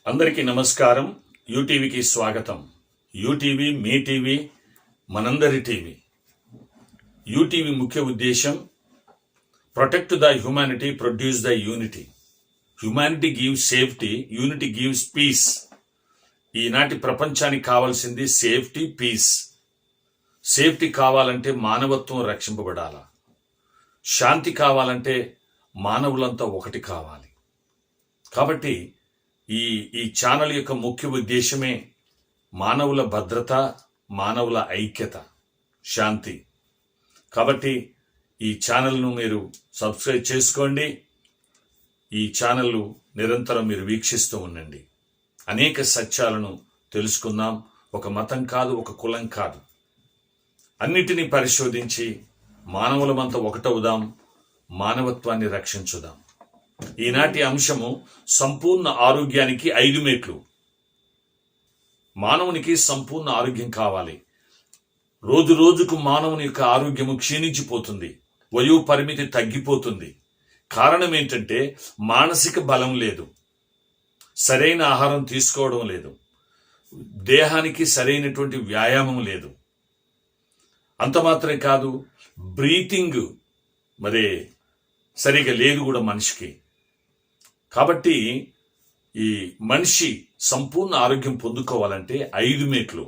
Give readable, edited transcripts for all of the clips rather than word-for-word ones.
అందరికీ నమస్కారం. యూటీవీకి స్వాగతం. యూటీవీ మీ టీవీ, మనందరి టీవీ. యూటీవీ ముఖ్య ఉద్దేశం protect the humanity, produce the unity. Humanity gives safety, unity gives peace. ఈనాటి ప్రపంచానికి కావాల్సింది సేఫ్టీ, పీస్. సేఫ్టీ కావాలంటే మానవత్వం రక్షింపబడాల. శాంతి కావాలంటే మానవులంతా ఒకటి కావాలి. కాబట్టి ఈ ఛానల్ యొక్క ముఖ్య ఉద్దేశమే మానవుల భద్రత, మానవుల ఐక్యత, శాంతి. కాబట్టి ఈ ఛానల్ను మీరు సబ్స్క్రైబ్ చేసుకోండి. ఈ ఛానల్ నిరంతరం మీరు వీక్షిస్తూ ఉండండి. అనేక సత్యాలను తెలుసుకుందాం. ఒక మతం కాదు, ఒక కులం కాదు, అన్నిటినీ పరిశోధించి మానవులమంతా ఒకటవుదాం, మానవత్వాన్ని రక్షించుదాం. ఈనాటి అంశము సంపూర్ణ ఆరోగ్యానికి 5 మెట్లు. మానవునికి సంపూర్ణ ఆరోగ్యం కావాలి. రోజు రోజుకు మానవుని యొక్క ఆరోగ్యము క్షీణించిపోతుంది, వయో పరిమితి తగ్గిపోతుంది. కారణం ఏంటంటే మానసిక బలం లేదు, సరైన ఆహారం తీసుకోవడం లేదు, దేహానికి సరైనటువంటి వ్యాయామం లేదు. అంత మాత్రమే కాదు, బ్రీతింగ్ మరి సరిగా లేదు కూడా మనిషికి. కాబట్టి ఈ మనిషి సంపూర్ణ ఆరోగ్యం పొందుకోవాలంటే 5 మెట్లు.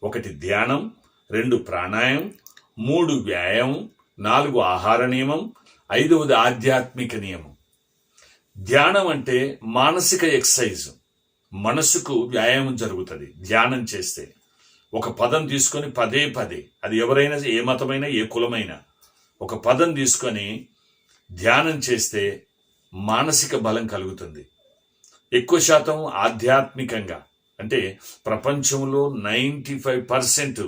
1 ధ్యానం, 2 ప్రాణాయామం, 3 వ్యాయామం, 4 ఆహార నియమం, 5వది ఆధ్యాత్మిక నియమం. ధ్యానం అంటే మానసిక ఎక్సర్సైజ్, మనసుకు వ్యాయామం జరుగుతుంది ధ్యానం చేస్తే. ఒక పదం తీసుకొని పదే అది ఎవరైనా, ఏ మతమైనా, ఏ కులమైనా, ఒక పదం తీసుకొని ధ్యానం చేస్తే మానసిక బలం కలుగుతుంది. ఎక్కువ శాతం ఆధ్యాత్మికంగా, అంటే ప్రపంచంలో 95%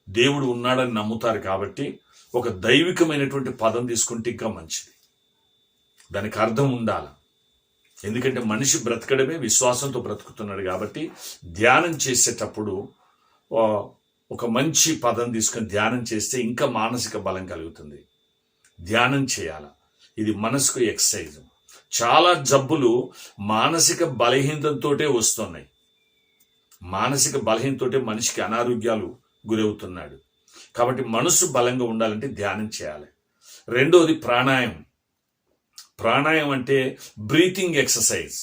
దేవుడు ఉన్నాడని నమ్ముతారు. కాబట్టి ఒక దైవికమైనటువంటి పదం తీసుకుంటే ఇంకా మంచిది. దానికి అర్థం ఉండాలి. ఎందుకంటే మనిషి బ్రతకడమే విశ్వాసంతో బ్రతుకుతున్నాడు. కాబట్టి ధ్యానం చేసేటప్పుడు ఒక మంచి పదం తీసుకొని ధ్యానం చేస్తే ఇంకా మానసిక బలం కలుగుతుంది. ధ్యానం చేయాలి. ఇది మనసుకు ఎక్సర్సైజ్. చాలా జబ్బులు మానసిక బలహీనతతోటే వస్తున్నాయి. మానసిక బలహీనతోటే మనిషికి అనారోగ్యాలు గురవుతున్నాడు. కాబట్టి మనసు బలంగా ఉండాలంటే ధ్యానం చేయాలి. 2వది ప్రాణాయామం. ప్రాణాయామం అంటే breathing exercise.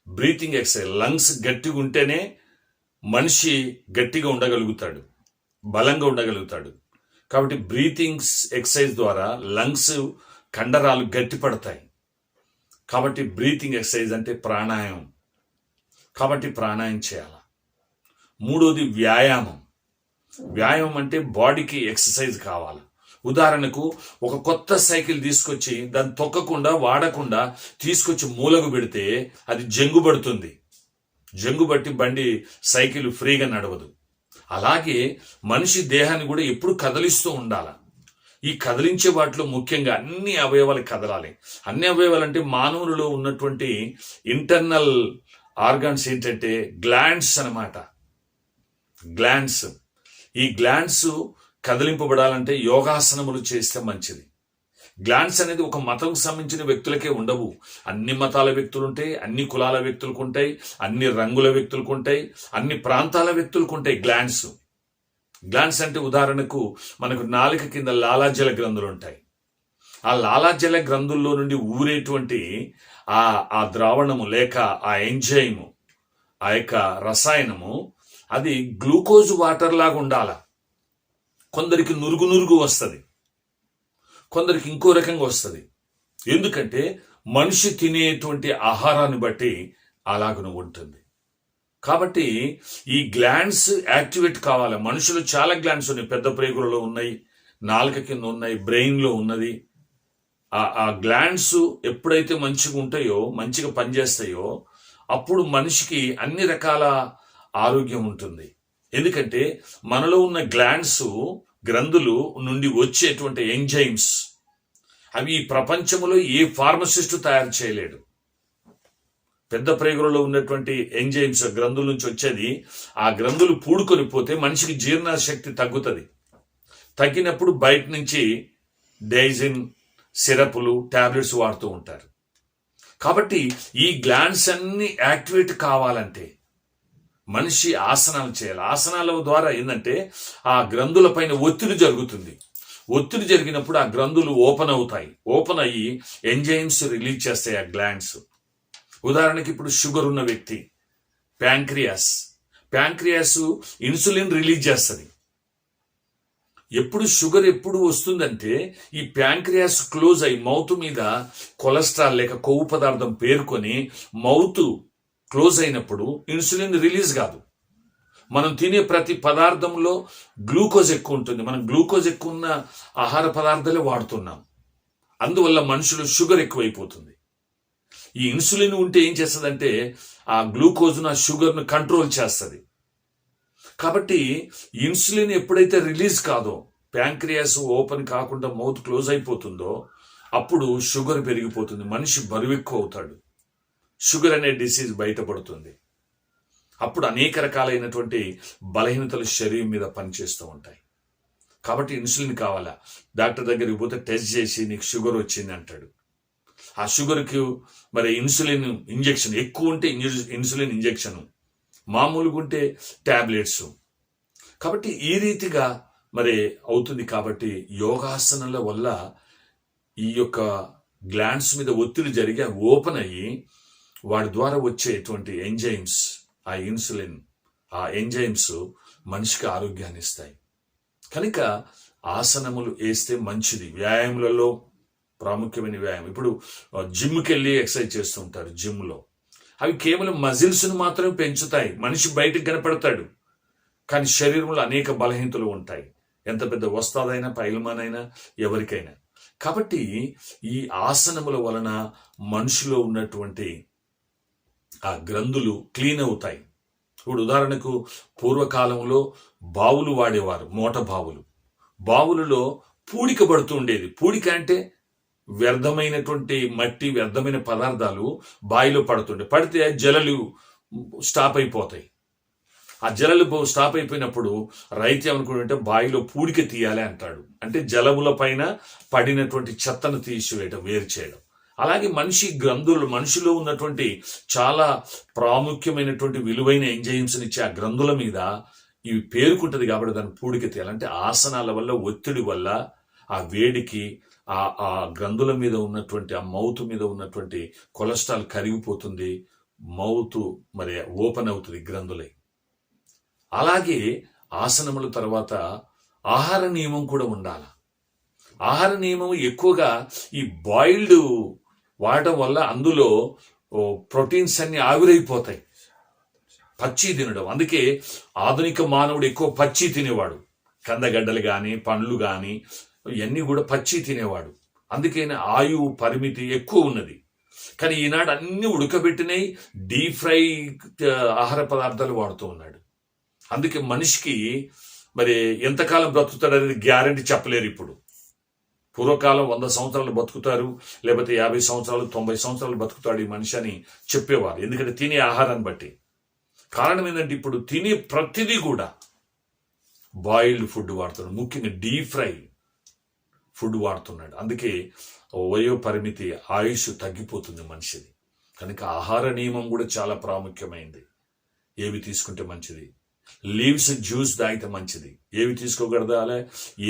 Breathing exercise. Lungs గట్టిగా ఉంటేనే మనిషి గట్టిగా ఉండగలుగుతాడు, బలంగా ఉండగలుగుతాడు. కాబట్టి బ్రీతింగ్ ఎక్సర్సైజ్ ద్వారా లంగ్స్ కండరాలు గట్టిపడతాయి. కాబట్టి బ్రీతింగ్ ఎక్సర్సైజ్ అంటే ప్రాణాయామం. కాబట్టి ప్రాణాయామం చేయాలి. 3వది వ్యాయామం. వ్యాయామం అంటే బాడీకి ఎక్సర్సైజ్ కావాలి. ఉదాహరణకు ఒక కొత్త సైకిల్ తీసుకొచ్చి దాన్ని తొక్కకుండా, వాడకుండా తీసుకొచ్చి మూలకు పెడితే అది జంగుబడుతుంది. జంగుబట్టి బండి, సైకిల్ ఫ్రీగా నడవదు. అలాగే మనిషి దేహాన్ని కూడా ఎప్పుడు కదిలిస్తూ ఉండాలి. ఈ కదిలించే వాటిలో ముఖ్యంగా అన్ని అవయవాలు కదలాలి. అన్ని అవయవాలు అంటే మానవులలో ఉన్నటువంటి ఇంటర్నల్ ఆర్గాన్స్ ఏంటంటే గ్లాండ్స్ అన్నమాట. గ్లాండ్స్. ఈ గ్లాండ్స్ కదిలింపబడాలంటే యోగాసనములు చేస్తే మంచిది. గ్లాండ్స్ అనేది ఒక మతంకు సంబంధించిన వ్యక్తులకే ఉండవు. అన్ని మతాల వ్యక్తులు ఉంటాయి, అన్ని కులాల వ్యక్తులకు ఉంటాయి, అన్ని రంగుల వ్యక్తులకు ఉంటాయి, అన్ని ప్రాంతాల వ్యక్తులకు ఉంటాయి గ్లాండ్స్. గ్లాండ్స్ అంటే ఉదాహరణకు మనకు నాలుక కింద లాలాజల గ్రంథులు ఉంటాయి. ఆ లాలాజల గ్రంథుల్లో నుండి ఊరేటువంటి ఆ ద్రావణము లేక ఆ ఎంజైము, ఆ యొక్క రసాయనము, అది గ్లూకోజ్ వాటర్ లాగా ఉండాల. కొందరికి నురుగు వస్తుంది, కొందరికి ఇంకో రకంగా వస్తుంది. ఎందుకంటే మనిషి తినేటువంటి ఆహారాన్ని బట్టి అలాగను ఉంటుంది. కాబట్టి ఈ గ్లాండ్స్ యాక్టివేట్ కావాలి. మనుషులు చాలా గ్లాండ్స్ ఉన్నాయి. పెద్ద ప్రేగులలో ఉన్నాయి, నాలుక కింద ఉన్నాయి, బ్రెయిన్లో ఉన్నది. ఆ గ్లాండ్స్ ఎప్పుడైతే మంచిగా ఉంటాయో, మంచిగా పనిచేస్తాయో, అప్పుడు మనిషికి అన్ని రకాల ఆరోగ్యం ఉంటుంది. ఎందుకంటే మనలో ఉన్న గ్లాండ్స్, గ్రంథులు నుండి వచ్చేటువంటి ఎంజైమ్స్, అవి ఈ ప్రపంచంలో ఏ ఫార్మసిస్టు తయారు చేయలేడు. పెద్ద ప్రేగులలో ఉన్నటువంటి ఎంజైమ్స్, గ్రంథుల నుంచి వచ్చేది, ఆ గ్రంథులు పూడుకొని పోతే మనిషికి జీర్ణశక్తి తగ్గుతుంది. తగ్గినప్పుడు బయట నుంచి డైజిన్, సిరపులు, టాబ్లెట్స్ వాడుతూ ఉంటారు. కాబట్టి ఈ గ్లాండ్స్ అన్ని యాక్టివేట్ కావాలంటే మనిషి ఆసనాలు చేయాలి. ఆసనాల ద్వారా ఏంటంటే ఆ గ్రంథుల పైన ఒత్తిడి జరుగుతుంది. ఒత్తిడి జరిగినప్పుడు ఆ గ్రంథులు ఓపెన్ అవుతాయి. ఓపెన్ అయ్యి ఎంజైమ్స్ రిలీజ్ చేస్తాయి ఆ గ్లాండ్స్. ఉదాహరణకి ఇప్పుడు షుగర్ ఉన్న వ్యక్తి, ప్యాంక్రియాస్ ఇన్సులిన్ రిలీజ్ చేస్తుంది. షుగర్ ఎప్పుడు వస్తుందంటే ఈ ప్యాంక్రియాస్ క్లోజ్ అయ్యి మౌత్ మీద కొలెస్ట్రాల్ లేక కొవ్వు పదార్థం పేర్కొని మౌత్ క్లోజ్ అయినప్పుడు ఇన్సులిన్ రిలీజ్ కాదు. మనం తినే ప్రతి పదార్థంలో గ్లూకోజ్ ఎక్కువ ఉంటుంది. మనం గ్లూకోజ్ ఎక్కువ ఉన్న ఆహార పదార్థాలే వాడుతున్నాం. అందువల్ల మనుషులు షుగర్ ఎక్కువైపోతుంది. ఈ ఇన్సులిన్ ఉంటే ఏం చేస్తుందంటే ఆ గ్లూకోజ్ను ఆ షుగర్ను కంట్రోల్ చేస్తుంది. కాబట్టి ఇన్సులిన్ ఎప్పుడైతే రిలీజ్ కాదో, ప్యాంక్రియాస్ ఓపెన్ కాకుండా మౌత్ క్లోజ్ అయిపోతుందో అప్పుడు షుగర్ పెరిగిపోతుంది. మనిషి బరువు ఎక్కువ అవుతాడు. షుగర్ అనే డిసీజ్ బయటపడుతుంది. అప్పుడు అనేక రకాలైనటువంటి బలహీనతలు శరీరం మీద పనిచేస్తూ ఉంటాయి. కాబట్టి ఇన్సులిన్ కావాలా? డాక్టర్ దగ్గరికి పోతే టెస్ట్ చేసి నీకు షుగర్ వచ్చింది అంటాడు. ఆ షుగర్కి మరి ఇన్సులిన్ ఇంజెక్షన్ ఎక్కువ ఉంటే ఇన్సులిన్ ఇంజెక్షన్, మామూలుగా ఉంటే టాబ్లెట్స్. కాబట్టి ఈ రీతిగా మరి అవుతుంది. కాబట్టి యోగాసనాల వల్ల ఈ యొక్క గ్లాండ్స్ మీద ఒత్తిడి జరిగి ఓపెన్ అయ్యి వాడి ద్వారా వచ్చేటువంటి ఎంజైమ్స్, ఆ ఇన్సులిన్, ఆ ఎంజైమ్స్ మనిషికి ఆరోగ్యాన్ని ఇస్తాయి. కనుక ఆసనములు వేస్తే మంచిది. వ్యాయామాలలో ప్రాముఖ్యమైన వ్యాయామం. ఇప్పుడు జిమ్కి వెళ్ళి ఎక్సర్సైజ్ చేస్తూ ఉంటారు. జిమ్లో అవి కేవలం మజిల్స్ను మాత్రమే పెంచుతాయి. మనిషి బయటకు కనపడతాడు, కానీ శరీరంలో అనేక బలహీనతలు ఉంటాయి. ఎంత పెద్ద వస్తాదైనా, పైల్మానైనా, ఎవరికైనా. కాబట్టి ఈ ఆసనముల వలన మనిషిలో ఉన్నటువంటి ఆ గ్రంథులు క్లీన్ అవుతాయి. ఇప్పుడు ఉదాహరణకు పూర్వకాలంలో బావులు వాడేవారు, మోట బావులు. బావులలో పూడిక పడుతూ ఉండేది. పూడిక అంటే వ్యర్థమైనటువంటి మట్టి, వ్యర్థమైన పదార్థాలు బావిలో పడితే జలలు స్టాప్ అయిపోతాయి. ఆ జలలు స్టాప్ అయిపోయినప్పుడు రైతు ఏమనుకుంటే బావిలో పూడిక తీయాలి అంటాడు. అంటే జలముల పైన పడినటువంటి చెత్తను తీసివేయడం, వేరు చేయడం. అలాగే మనిషిలో ఉన్నటువంటి చాలా ప్రాముఖ్యమైనటువంటి విలువైన ఎంజైమ్స్ ఇచ్చే ఆ గ్రంథుల మీద ఇవి పేరుకుంటది. కాబట్టి దాన్ని పూడిక తీయాలంటే ఆసనాల వల్ల, ఒత్తిడి వల్ల ఆ వేడికి ఆ గ్రంథుల మీద ఉన్నటువంటి, ఆ మౌత్ మీద ఉన్నటువంటి కొలెస్ట్రాల్ కరిగిపోతుంది. మౌత్ మరి ఓపెన్ అవుతుంది గ్రంథులై. అలాగే ఆసనముల తర్వాత ఆహార నియమం కూడా ఉండాలి. ఆహార నియమం ఎక్కువగా ఈ బాయిల్డ్ వాడటం వల్ల అందులో ప్రోటీన్స్ అన్ని ఆవిరైపోతాయి. పచ్చి తినడం. అందుకే ఆధునిక మానవుడు ఎక్కువ పచ్చి తినేవాడు. కందగడ్డలు కానీ, పండ్లు కానీ ఇవన్నీ కూడా పచ్చి తినేవాడు. అందుకే ఆయువు పరిమితి ఎక్కువ ఉన్నది. కానీ ఈనాడు అన్ని ఉడకబెట్టినవి, డీప్ ఫ్రై ఆహార పదార్థాలు వాడుతూ ఉన్నాడు. అందుకే మనిషికి మరి ఎంతకాలం బ్రతుకుతాడు అనేది గ్యారంటీ చెప్పలేరు. ఇప్పుడు పూర్వకాలం 100 సంవత్సరాలు బతుకుతారు, లేకపోతే 50 సంవత్సరాలు, 90 సంవత్సరాలు బతుకుతాడు ఈ మనిషి అని చెప్పేవారు. ఎందుకంటే తినే ఆహారాన్ని బట్టి. కారణం ఏంటంటే ఇప్పుడు తినే ప్రతిదీ కూడా బాయిల్డ్ ఫుడ్ వాడుతున్నాడు. ముఖ్యంగా డీప్ ఫ్రై ఫుడ్ వాడుతున్నాడు. అందుకే వయో పరిమితి, ఆయుష్ తగ్గిపోతుంది మనిషిది. కనుక ఆహార నియమం కూడా చాలా ప్రాముఖ్యమైంది. ఏవి తీసుకుంటే మంచిది, లీవ్స్ జ్యూస్ తాగితే మంచిది, ఏవి తీసుకోకూడదు, అలా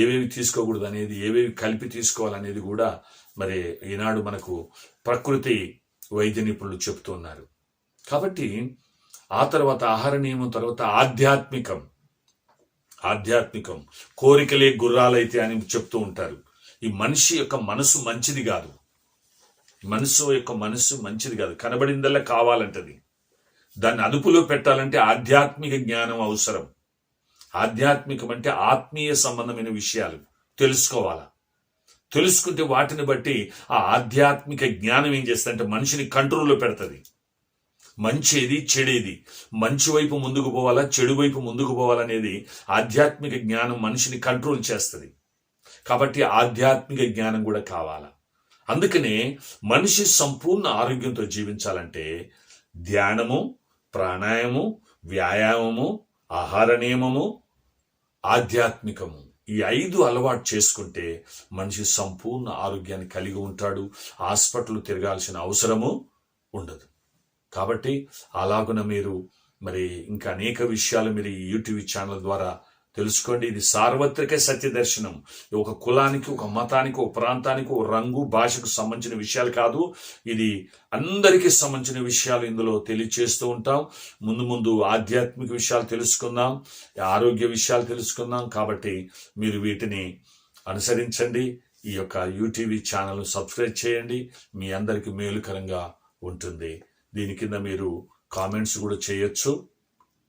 ఏవేవి తీసుకోకూడదు అనేది, ఏవేవి కలిపి తీసుకోవాలనేది కూడా మరి ఈనాడు మనకు ప్రకృతి వైద్య నిపుణులు చెప్తున్నారు. కాబట్టి ఆ తర్వాత ఆహార నియమం తర్వాత ఆధ్యాత్మికం కోరికలే గుర్రాలైతే అని చెప్తూ ఉంటారు. ఈ మనిషి యొక్క మనసు మంచిది కాదు. మనసు మంచిది కాదు. కనబడిందల్లా కావాలంటది. దాన్ని అదుపులో పెట్టాలంటే ఆధ్యాత్మిక జ్ఞానం అవసరం. ఆధ్యాత్మికం అంటే ఆత్మీయ సంబంధమైన విషయాలు తెలుసుకోవాలా. తెలుసుకుంటే వాటిని బట్టి ఆ ఆధ్యాత్మిక జ్ఞానం ఏం చేస్తుందంటే మనిషిని కంట్రోల్లో పెడుతుంది. మంచేది, చెడేది, మంచి వైపు ముందుకు పోవాలా, చెడు వైపు ముందుకు పోవాలనేది ఆధ్యాత్మిక జ్ఞానం మనిషిని కంట్రోల్ చేస్తుంది. కాబట్టి ఆధ్యాత్మిక జ్ఞానం కూడా కావాలా. అందుకనే మనిషి సంపూర్ణ ఆరోగ్యంతో జీవించాలంటే ధ్యానము, ప్రాణాయామము, వ్యాయామము, ఆహార నియమము, ఆధ్యాత్మికము, ఈ 5 అలవాటు చేసుకుంటే మనిషి సంపూర్ణ ఆరోగ్యాన్ని కలిగి ఉంటాడు. హాస్పిటల్ తిరగాల్సిన అవసరము ఉండదు. కాబట్టి అలాగున మీరు మరి ఇంకా అనేక విషయాలు మీరు ఈ యూట్యూబ్ ఛానల్ ద్వారా తెలుసుకోండి. ఇది సార్వత్రిక సత్య దర్శనం. ఒక కులానికి, ఒక మతానికి, ఒక ప్రాంతానికి, ఒక రంగు, భాషకు సంబంధించిన విషయాలు కాదు. ఇది అందరికీ సంబంధించిన విషయాలు ఇందులో తెలియచేస్తూ ఉంటాం. ముందు ముందు ఆధ్యాత్మిక విషయాలు తెలుసుకుందాం, ఆరోగ్య విషయాలు తెలుసుకుందాం. కాబట్టి మీరు వీటిని అనుసరించండి. ఈ యొక్క యూటీవీ ఛానల్ సబ్స్క్రైబ్ చేయండి. మీ అందరికీ మేలుకరంగా ఉంటుంది. దీని కింద మీరు కామెంట్స్ కూడా చేయొచ్చు.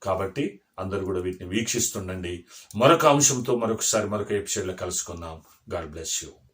కాబట్టి అందరూ కూడా వీటిని వీక్షిస్తుండండి. మరొక అంశంతో మరొక ఎపిసోడ్లో కలుసుకుందాం. God bless you.